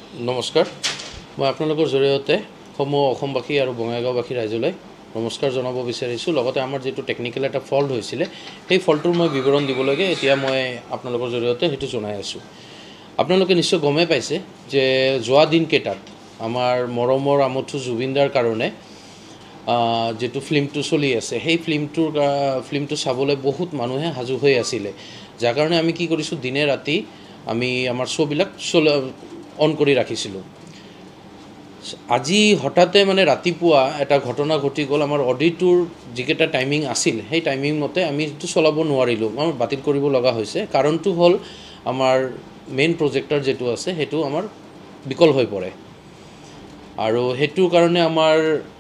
নমস্কাৰ মই আপোনালোকৰ জৰিয়তে সমূহ অসমবাসী আৰু বঙাইগাঁওবাসী ৰাইজলৈ নমস্কাৰ জনাব বিচাৰিছোঁ। লগতে আমাৰ যেটো টেকনিক্যাল এটা ফল্ট হৈছিলে সেই ফল্টৰ মই বিৱৰণ দিব লাগে এতিয়া মই আপোনালোকৰ জৰিয়তে হেতু জনাই আছোঁ। আপোনালোকে নিশ্চয় গমে পাইছে যে যোৱা দিন কেইটাত আমাৰ মৰমৰ আমঠু জুবিনদাৰ কাৰণে যেটো ফিল্মটো চলি আছে সেই ফিল্মটো চাবলৈ বহুত মানুহে হাজু হৈ আছিলে, যাৰ কাৰণে আমি কি কৰিছোঁ দিনে ৰাতি আমি আমাৰ শ্ব'বিলাক অন কৰি ৰাখিছিলোঁ। আজি হঠাতে মানে ৰাতিপুৱা এটা ঘটনা ঘটি গ'ল। আমাৰ অডিটোৰ যিকেইটা টাইমিং আছিল সেই টাইমিং মতে আমি সেইটো চলাব নোৱাৰিলোঁ, আমাৰ বাতিল কৰিব লগা হৈছে। কাৰণটো হ'ল আমাৰ মেইন প্ৰজেক্টৰ যেটো আছে সেইটো আমাৰ বিকল হৈ পৰে আৰু হেতুৰ কাৰণে আমাৰ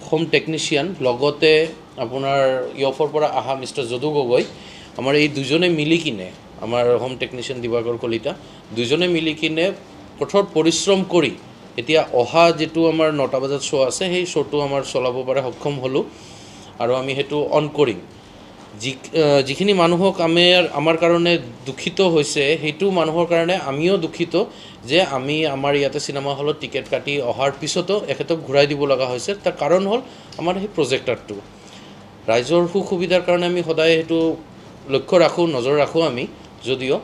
হোম টেকনিচিয়ান লগতে আপোনাৰ ইয়ফৰ পৰা আহা মিষ্টাৰ যদু গগৈ আমাৰ এই দুজনে মিলি কিনে আমাৰ হোম টেকনিচিয়ান দিবাকৰ কলিতা দুজনে মিলি কিনে কঠোৰ পৰিশ্ৰম কৰি এতিয়া অহা যেটো আমাৰ 9টা বজাত শ্ব' আছে সেই শ্ব'টো আমাৰ চলাব পাৰে সক্ষম হ'লোঁ আৰু আমি হেতু অন কৰিম। যিখিনি মানুহক আমাৰ কাৰণে দুখিত হৈছে সেইটো মানুহৰ কাৰণে আমিও দুখিত যে আমি আমাৰ ইয়াতে চিনেমা হলত টিকেট কাটি অহাৰ পিছতো এখেতক ঘূৰাই দিব লগা হৈছে। তাৰ কাৰণ হ'ল আমাৰ সেই প্ৰজেক্টৰটো ৰাইজৰ সুবিধাৰ কাৰণে আমি সদায় হেতু লক্ষ্য ৰাখোঁ, নজৰ ৰাখোঁ আমি, যদিও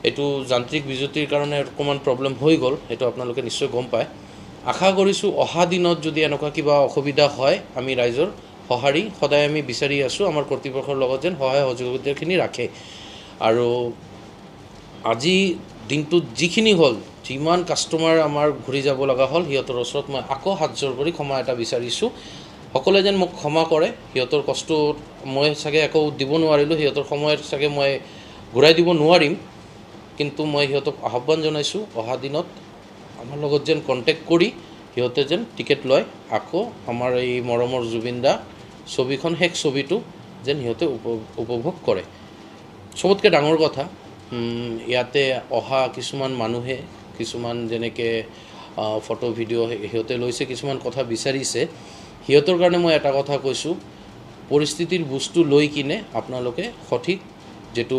এইটো যান্ত্ৰিক বিজুতিৰ কাৰণে অকণমান প্ৰব্লেম হৈ গ'ল, সেইটো আপোনালোকে নিশ্চয় গম পায়। আশা কৰিছোঁ অহা দিনত যদি এনেকুৱা কিবা অসুবিধা হয় আমি ৰাইজৰ সঁহাৰি সদায় আমি বিচাৰি আছোঁ, আমাৰ কৰ্তৃপক্ষৰ লগত যেন সহায় সহযোগিতাখিনি ৰাখে। আৰু আজি দিনটোত যিখিনি হ'ল যিমান কাষ্টমাৰ আমাৰ ঘূৰি যাব লগা হ'ল সিহঁতৰ ওচৰত মই আকৌ হাত জোৰ কৰি ক্ষমা এটা বিচাৰিছোঁ। সকলোৱে যেন মোক ক্ষমা কৰে, সিহঁতৰ কষ্ট মই চাগে একো দিব নোৱাৰিলোঁ, সিহঁতৰ সময়ত চাগে মই ঘূৰাই দিব নোৱাৰিম, কিন্তু মই সিহঁতক আহ্বান জনাইছোঁ অহা দিনত আমাৰ লগত যেন কণ্টেক্ট কৰি সিহঁতে যেন টিকেট লয়, আকৌ আমাৰ এই মৰমৰ জুবিনদা ছবিখন শেষ ছবিটো যেন সিহঁতে উপভোগ কৰে। চবতকৈ ডাঙৰ কথা ইয়াতে অহা কিছুমান মানুহে কিছুমান যেনেকৈ ফটো ভিডিঅ' সিহঁতে লৈছে, কিছুমান কথা বিচাৰিছে, সিহঁতৰ কাৰণে মই এটা কথা কৈছোঁ, পৰিস্থিতিৰ বস্তু লৈ কিনে আপোনালোকে সঠিক যেটো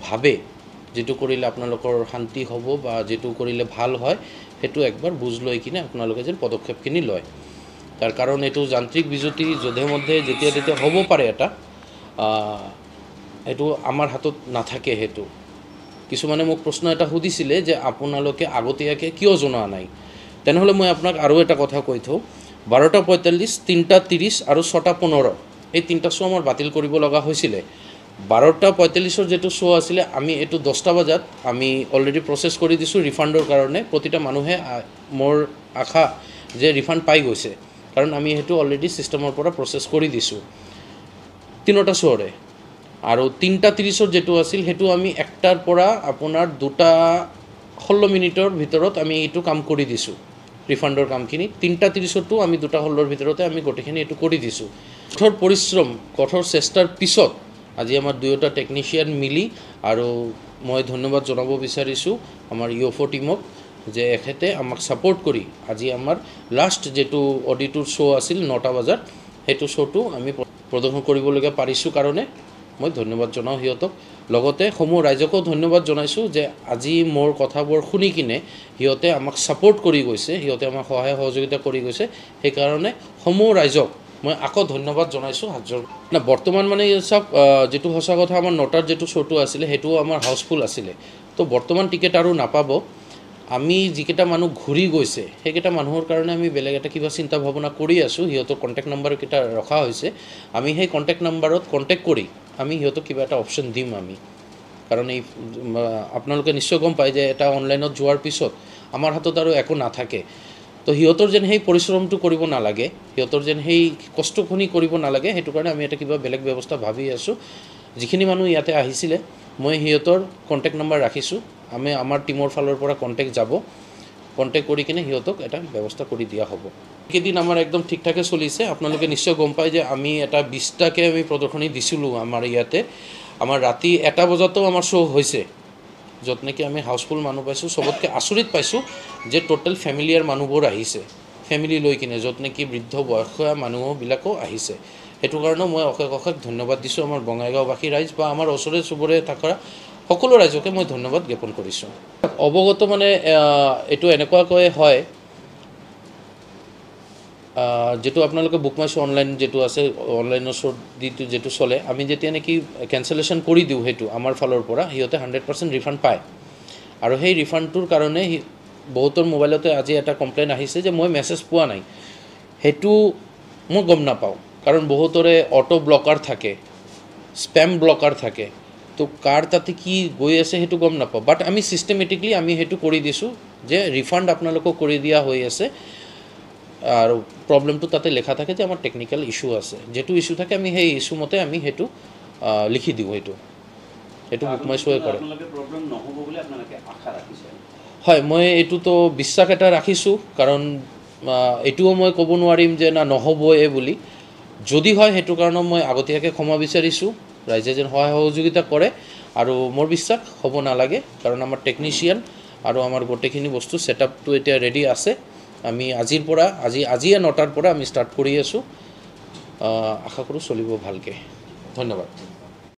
ভাবে যেটো কৰিলে আপোনালোকৰ শান্তি হ'ব বা যেটো কৰিলে ভাল হয় সেইটো একবাৰ বুজ লৈ কিনে আপোনালোকে যেন পদক্ষেপখিনি লয়। তাৰ কাৰণ এইটো যান্ত্ৰিক বিজুতি যধে মধ্যে যেতিয়া তেতিয়া হ'ব পাৰে, এটা এইটো আমাৰ হাতত নাথাকে। সেইটো কিছুমানে মোক প্ৰশ্ন এটা সুধিছিলে যে আপোনালোকে আগতীয়াকৈ কিয় জনোৱা নাই, তেনেহ'লে মই আপোনাক আৰু এটা কথা কৈ থওঁ, 12:45, 3:30 আৰু 6:15 এই 3টা শ্ব' আমাৰ বাতিল কৰিব লগা হৈছিলে। 12:45 যেটো শ্ব' আছিলে আমি এইটো 10টা বজাত আমি অলৰেডি প্ৰচেছ কৰি দিছোঁ ৰিফাণ্ডৰ কাৰণে। প্ৰতিটা মানুহে মোৰ আশা যে ৰিফাণ্ড পাই গৈছে, কাৰণ আমি সেইটো অলৰেডি ছিষ্টেমৰ পৰা প্ৰচেছ কৰি দিছোঁ 3টা শ্ব'ৰে। আৰু 3:30 যেটো আছিল সেইটো আমি 1টাৰ পৰা আপোনাৰ 2:16 ভিতৰত আমি এইটো কাম কৰি দিছোঁ ৰিফাণ্ডৰ কামখিনি। 3:30 আমি 2:16 ভিতৰতে আমি গোটেইখিনি এইটো কৰি দিছোঁ। কঠোৰ পৰিশ্ৰম কঠোৰ চেষ্টাৰ পিছত আজি আমাৰ দুয়োটা টেকনিচিয়ান মিলি, আৰু মই ধন্যবাদ জনাব বিচাৰিছোঁ আমাৰ ইউএফঅ' টিমক যে এখেতে আমাক ছাপোৰ্ট কৰি আজি আমাৰ লাষ্ট যেটো অডিটোৰ শ্ব' আছিল 9টা বজাত সেইটো শ্ব'টো আমি প্ৰদৰ্শন কৰিবলগীয়া পাৰিছোঁ কাৰণে মই ধন্যবাদ জনাওঁ সিহঁতক। লগতে সমূহ ৰাইজকো ধন্যবাদ জনাইছোঁ যে আজি মোৰ কথাবোৰ শুনি কিনে সিহঁতে আমাক ছাপোৰ্ট কৰি গৈছে, সিহঁতে আমাক সহায় সহযোগিতা কৰি গৈছে, সেইকাৰণে সমূহ ৰাইজক মই আকৌ ধন্যবাদ জনাইছোঁ হাতজোৰ। বৰ্তমান মানে চাওক যেটো সঁচা কথা, আমাৰ 9টাৰ যেটো শ্ব'টো আছিলে সেইটোও আমাৰ হাউচফুল আছিলে, তো বৰ্তমান টিকেট আৰু নাপাব। আমি যিকেইটা মানুহ ঘূৰি গৈছে সেইকেইটা মানুহৰ কাৰণে আমি বেলেগ এটা কিবা চিন্তা ভাৱনা কৰি আছোঁ, সিহঁতৰ কণ্টেক্ট নাম্বাৰকেইটা ৰখা হৈছে। আমি সেই কণ্টেক্ট নাম্বাৰত কণ্টেক্ট কৰি আমি সিহঁতক কিবা এটা অপশ্যন দিম আমি, কাৰণ এই আপোনালোকে নিশ্চয় গম পায় যে এটা অনলাইনত যোৱাৰ পিছত আমাৰ হাতত আৰু একো নাথাকে, তো সিহঁতৰ যেন সেই পৰিশ্ৰমটো কৰিব নালাগে, সিহঁতৰ যেন সেই কষ্টখিনি কৰিব নালাগে, সেইটো কাৰণে আমি এটা কিবা বেলেগ ব্যৱস্থা ভাবি আছোঁ। যিখিনি মানুহ ইয়াতে আহিছিলে মই সিহঁতৰ কণ্টেক্ট নাম্বাৰ ৰাখিছোঁ, আমাৰ টিমৰ ফালৰ পৰা কণ্টেক্ট যাব, কণ্টেক্ট কৰি কিনে সিহঁতক এটা ব্যৱস্থা কৰি দিয়া হ'ব। কেইদিন আমাৰ একদম ঠিক ঠাকে চলিছে। আপোনালোকে নিশ্চয় গম পায় যে আমি এটা 20টাকৈ আমি প্ৰদৰ্শনী দিছিলোঁ আমাৰ ইয়াতে। আমাৰ ৰাতি 1টা বজাতো আমাৰ শ্ব' হৈছে, য'ত নেকি আমি হাউচফুল মানুহ পাইছোঁ। চবতকৈ আচৰিত পাইছোঁ যে টোটেল ফেমিলিয়াৰ মানুহবোৰ আহিছে, ফেমিলি লৈ কিনে, য'ত নেকি বৃদ্ধ বয়সীয়া মানুহবিলাকো আহিছে। সেইটো কাৰণেও মই অশেষ ধন্যবাদ দিছোঁ আমাৰ বঙাইগাঁওবাসী ৰাইজ বা আমাৰ ওচৰে চুবুৰীয়া থকা সকলো ৰাইজকে মই ধন্যবাদ জ্ঞাপন কৰিছোঁ। অৱগত মানে এইটো এনেকুৱাকৈ হয়, যেটো আপোনালোকে বুক মাই শ্ব' অনলাইন যেটো আছে, অনলাইনৰ শ্ব' যেটো চলে, আমি যেতিয়া নেকি কেঞ্চেলেশ্যন কৰি দিওঁ সেইটো আমাৰ ফালৰ পৰা, সিহঁতে 100% ৰিফাণ্ড পায়। আৰু সেই ৰিফাণ্ডটোৰ কাৰণে বহুতৰ মোবাইলতে আজি এটা কমপ্লেইন আহিছে যে মই মেছেজ পোৱা নাই। সেইটো মই গম নাপাওঁ, কাৰণ বহুতৰে অটো ব্লকাৰ থাকে, স্পেম ব্লকাৰ থাকে, তো কাৰ তাতে কি গৈ আছে সেইটো গম নাপাওঁ। বাট আমি ছিষ্টেমেটিকলি আমি সেইটো কৰি দিছোঁ যে ৰিফাণ্ড আপোনালোকক কৰি দিয়া হৈ আছে, আৰু প্ৰব্লেমটো তাতে লেখা থাকে যে আমাৰ টেকনিকেল ইছ্যু আছে। যেটো ইছ্যু থাকে আমি সেই ইছ্যু মতে আমি সেইটো লিখি দিওঁ। সেইটো বুক মাই শ্ব'য়ে কৰে। হয়, মই এইটোতো বিশ্বাস এটা ৰাখিছোঁ, কাৰণ এইটোও মই ক'ব নোৱাৰিম যে না নহ'বই বুলি। যদি হয় সেইটো কাৰণে মই আগতীয়াকৈ ক্ষমা বিচাৰিছোঁ, ৰাইজে যেন সহায় সহযোগিতা কৰে। আৰু মোৰ বিশ্বাস হ'ব নালাগে, কাৰণ আমাৰ টেকনিচিয়ান আৰু আমাৰ গোটেইখিনি বস্তু ছেটআপটো এতিয়া ৰেডি আছে। আমি আজিয়ে 9টাৰ পৰা আমি ষ্টাৰ্ট কৰি আছোঁ। আশা কৰোঁ চলিব ভালকৈ। ধন্যবাদ।